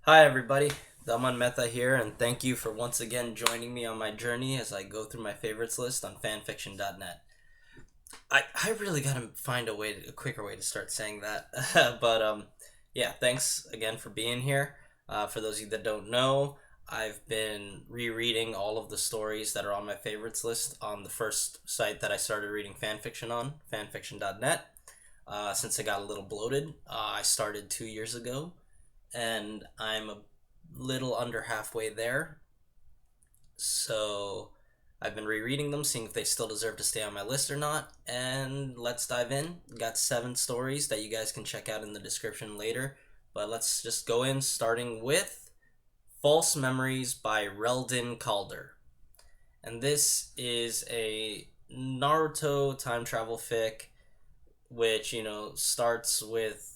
Hi, everybody. Daman Mehta here, and thank you for once again joining me on my journey as I go through my favorites list on fanfiction.net. I really gotta find a quicker way to start saying that. Yeah, thanks again for being here. For those of you that don't know, I've been rereading all of the stories that are on my favorites list on the first site that I started reading fanfiction on, fanfiction.net. Since I got a little bloated, I started 2 years ago and I'm a little under halfway there. So I've been rereading them, seeing if they still deserve to stay on my list or not. And let's dive in. Got 7 stories that you guys can check out in the description later. But let's just go in, starting with False Memories by Relden Calder. And this is a Naruto time travel fic, which, starts with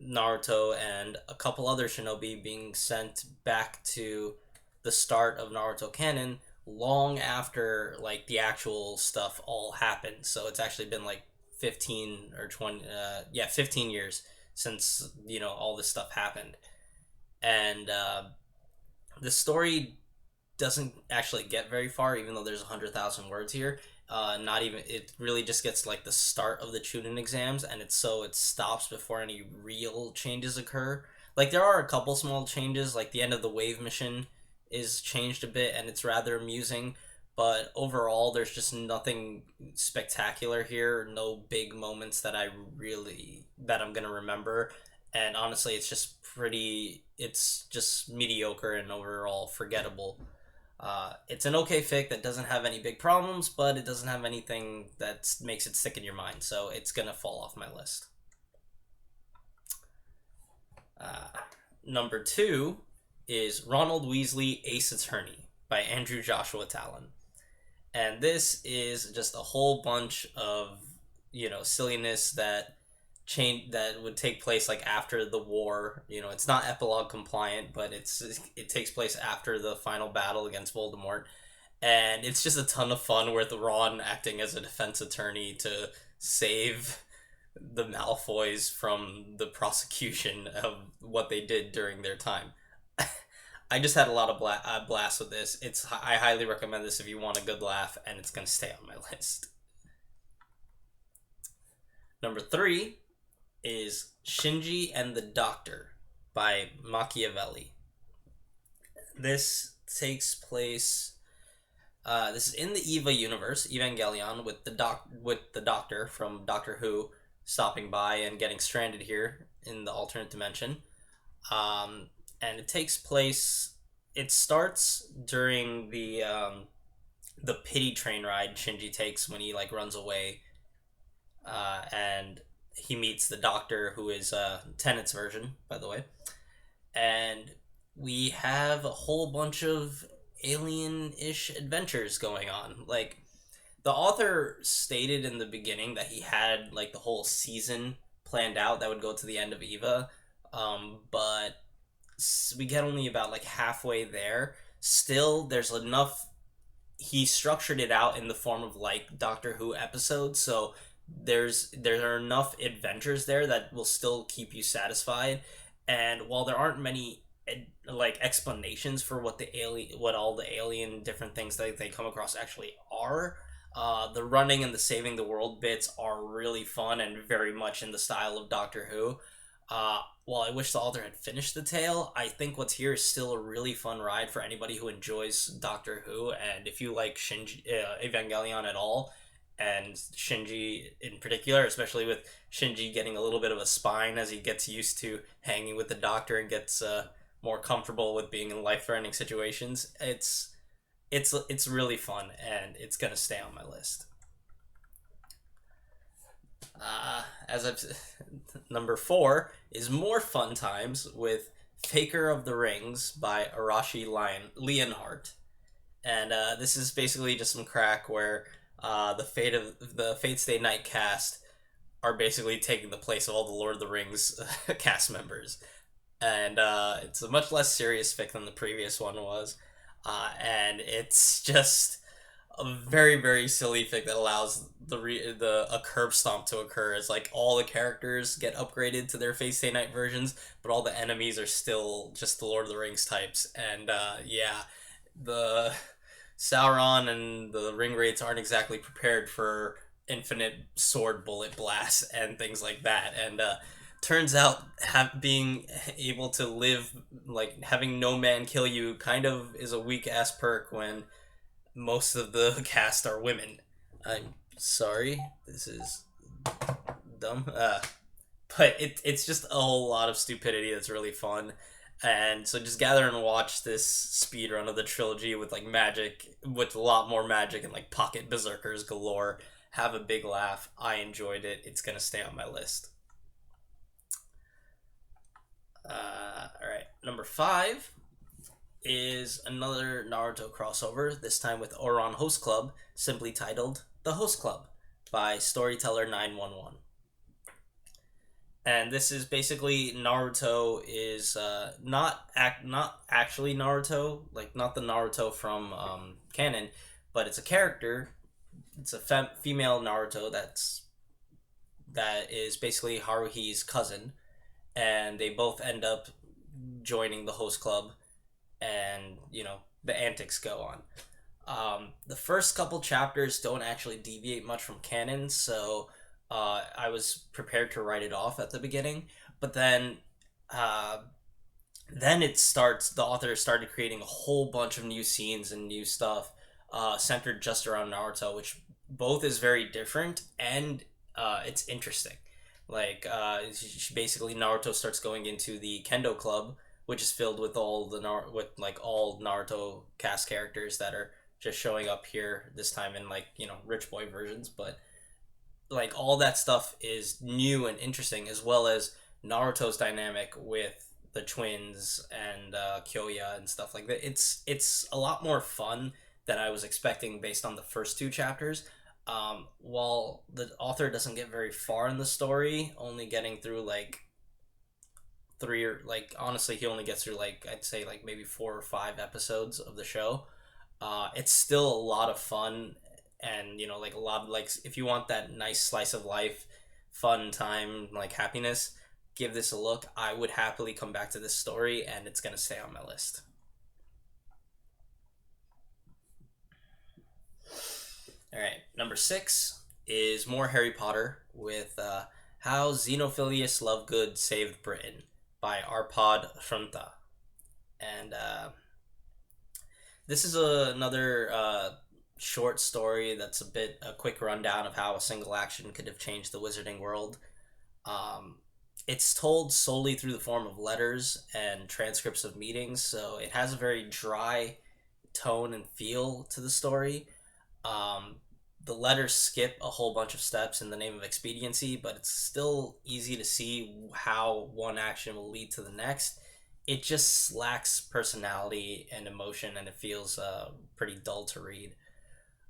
Naruto and a couple other shinobi being sent back to the start of Naruto canon long after like the actual stuff all happened. So it's actually been like 15 or 20 15 years since all this stuff happened. And the story doesn't actually get very far, even though there's 100,000 words here. Not even it really just gets like the start of the Chunin exams, and it stops before any real changes occur. Like there are a couple small changes, like the end of the wave mission is changed a bit, and it's rather amusing. But overall, there's just nothing spectacular here. No big moments that I'm gonna remember. And honestly, it's just mediocre and overall forgettable. It's an okay fic that doesn't have any big problems, but it doesn't have anything that makes it stick in your mind, so it's gonna fall off my list. Uh, Number 2 is Ronald Weasley Ace Attorney by Andrew Joshua Talon. And this is just a whole bunch of, silliness that would take place like after the war. It's not epilogue compliant, but it takes place after the final battle against Voldemort, and it's just a ton of fun with Ron acting as a defense attorney to save the Malfoys from the prosecution of what they did during their time. I just had a lot of blast with this. I highly recommend this if you want a good laugh, and it's gonna stay on my list. Number 3 is Shinji and the Doctor by Machiavelli. This takes place. This is in the Eva universe, Evangelion, with the Doctor from Doctor Who stopping by and getting stranded here in the alternate dimension. And it takes place. It starts during the pity train ride Shinji takes when he like runs away, and he meets the Doctor, who is Tennant's version, by the way, and we have a whole bunch of alien-ish adventures going on. Like the author stated in the beginning that he had like the whole season planned out that would go to the end of Eva, but we get only about like halfway there. Still, there's enough. He structured it out in the form of like Doctor Who episodes, so there are enough adventures there that will still keep you satisfied. And while there aren't many like explanations for what all the alien different things that they come across actually are, the running and the saving the world bits are really fun and very much in the style of Doctor Who. While I wish the author had finished the tale, I think what's here is still a really fun ride for anybody who enjoys Doctor Who, and if you like Evangelion at all, and Shinji in particular, especially with Shinji getting a little bit of a spine as he gets used to hanging with the Doctor and gets more comfortable with being in life-threatening situations. It's really fun, and it's gonna stay on my list. As I've Number 4 is More Fun Times with Faker of the Rings by Arashi Leonhardt, and this is basically just some crack where the Fate Stay Night cast are basically taking the place of all the Lord of the Rings cast members, and it's a much less serious fic than the previous one was, and it's just a very very silly thing that allows the a curb stomp to occur. Is like all the characters get upgraded to their Fate Stay Night versions, but all the enemies are still just the Lord of the Rings types. And yeah, the Sauron and the Ringwraiths aren't exactly prepared for infinite sword bullet blasts and things like that. And turns out being able to live, like having no man kill you, kind of is a weak ass perk when most of the cast are women. I'm sorry, this is dumb. But it's just a whole lot of stupidity that's really fun. And so just gather and watch this speed run of the trilogy with like magic, with a lot more magic and like pocket berserkers galore. Have a big laugh. I enjoyed it. It's gonna stay on my list. All right, number 5 is another Naruto crossover. This time with Ouran Host Club, simply titled "The Host Club" by Storyteller 911. And this is basically Naruto is not actually Naruto, like not the Naruto from canon, but it's a character. It's a female Naruto that is basically Haruhi's cousin, and they both end up joining the host club, and the antics go on. The first couple chapters don't actually deviate much from canon, so I was prepared to write it off at the beginning, but then it starts. The author started creating a whole bunch of new scenes and new stuff centered just around Naruto, which both is very different and it's interesting. Like basically, Naruto starts going into the Kendo Club, which is filled with all Naruto cast characters that are just showing up here this time in like rich boy versions, but like all that stuff is new and interesting, as well as Naruto's dynamic with the twins and Kyoya and stuff like that. It's a lot more fun than I was expecting based on the first 2 chapters. While the author doesn't get very far in the story, only getting through like 3 or like honestly he only gets through like I'd say like maybe 4 or 5 episodes of the show. It's still a lot of fun, and like a lot of like if you want that nice slice of life, fun time, like happiness, give this a look. I would happily come back to this story, and it's gonna stay on my list. All right, number 6 is more Harry Potter with How Xenophilius Lovegood Saved Britain by Arpad Fronta. And this is another short story that's a quick rundown of how a single action could have changed the wizarding world. It's told solely through the form of letters and transcripts of meetings, so it has a very dry tone and feel to the story. The letters skip a whole bunch of steps in the name of expediency, but it's still easy to see how one action will lead to the next. It just lacks personality and emotion, and it feels pretty dull to read.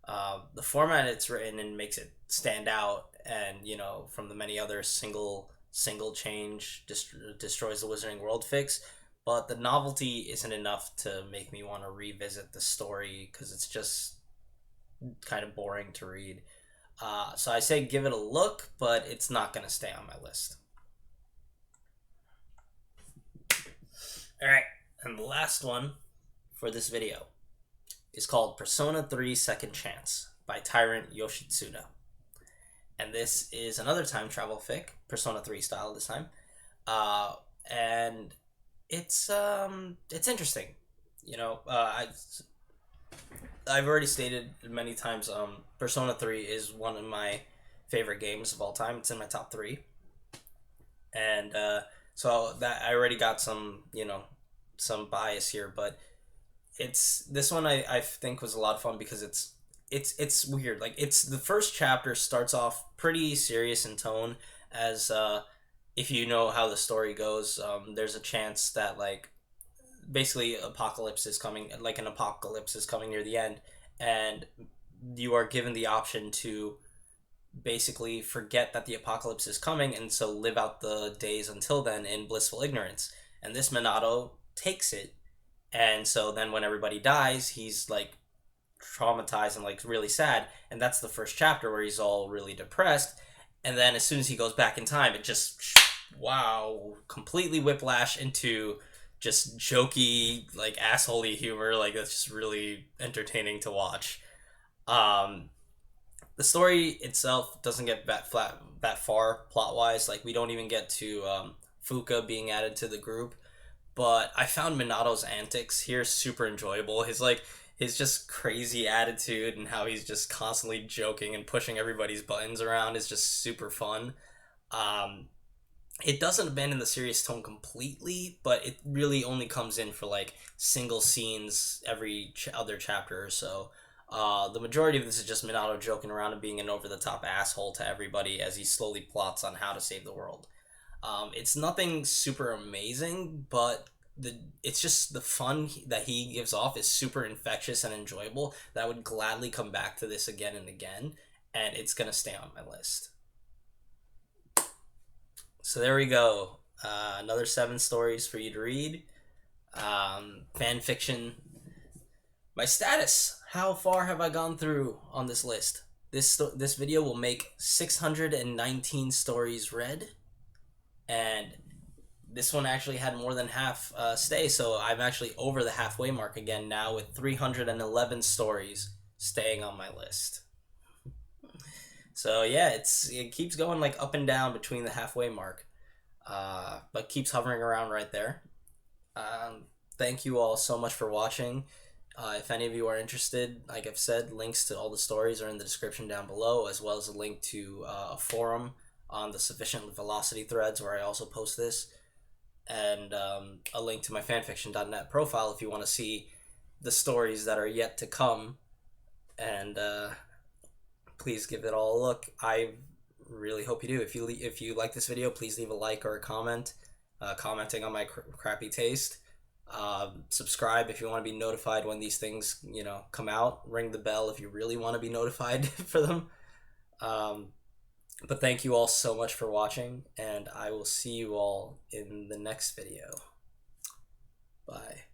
The format it's written in makes it stand out, and from the many other single change destroys the Wizarding World fix, but the novelty isn't enough to make me want to revisit the story because it's just kind of boring to read. So I say give it a look, but it's not going to stay on my list. Alright, and the last one for this video is called Persona 3 Second Chance by Tyrant Yoshitsuda. And this is another time travel fic, Persona 3 style this time. And it's interesting. I've already stated many times, Persona 3 is one of my favorite games of all time. It's in my top 3. And so that I already got some bias here, but this one I think was a lot of fun because it's weird. Like it's the first chapter starts off pretty serious in tone, as if you know how the story goes, there's a chance that like basically an apocalypse is coming near the end, and you are given the option to basically forget that the apocalypse is coming, and so live out the days until then in blissful ignorance. And this Minato takes it, and so then when everybody dies, he's like traumatized and like really sad, and that's the first chapter where he's all really depressed, and then as soon as he goes back in time, it just wow, completely whiplash into just jokey, like assholey humor. Like that's just really entertaining to watch. Um, the story itself doesn't get that far plot wise. Like we don't even get to Fuka being added to the group. But I found Minato's antics here super enjoyable. His just crazy attitude and how he's just constantly joking and pushing everybody's buttons around is just super fun. Um, it doesn't abandon the serious tone completely, but it really only comes in for like single scenes every other chapter or so. The majority of this is just Minato joking around and being an over the top asshole to everybody as he slowly plots on how to save the world. It's nothing super amazing, but it's just the fun that he gives off is super infectious and enjoyable. That I would gladly come back to this again and again, and it's gonna stay on my list. So there we go. Another 7 stories for you to read. Fan fiction. My status. How far have I gone through on this list? This video will make 619 stories read, and this one actually had more than half stay, so I'm actually over the halfway mark again now with 311 stories staying on my list. So yeah, it keeps going like up and down between the halfway mark, but keeps hovering around right there. Thank you all so much for watching. If any of you are interested, like I've said, links to all the stories are in the description down below, as well as a link to a forum on the Sufficient Velocity threads where I also post this, and a link to my fanfiction.net profile if you want to see the stories that are yet to come. And please give it all a look. I really hope you do. If you like this video, please leave a like or a comment, commenting on my crappy taste. Subscribe if you want to be notified when these things come out. Ring the bell if you really want to be notified for them. But thank you all so much for watching, and I will see you all in the next video. Bye.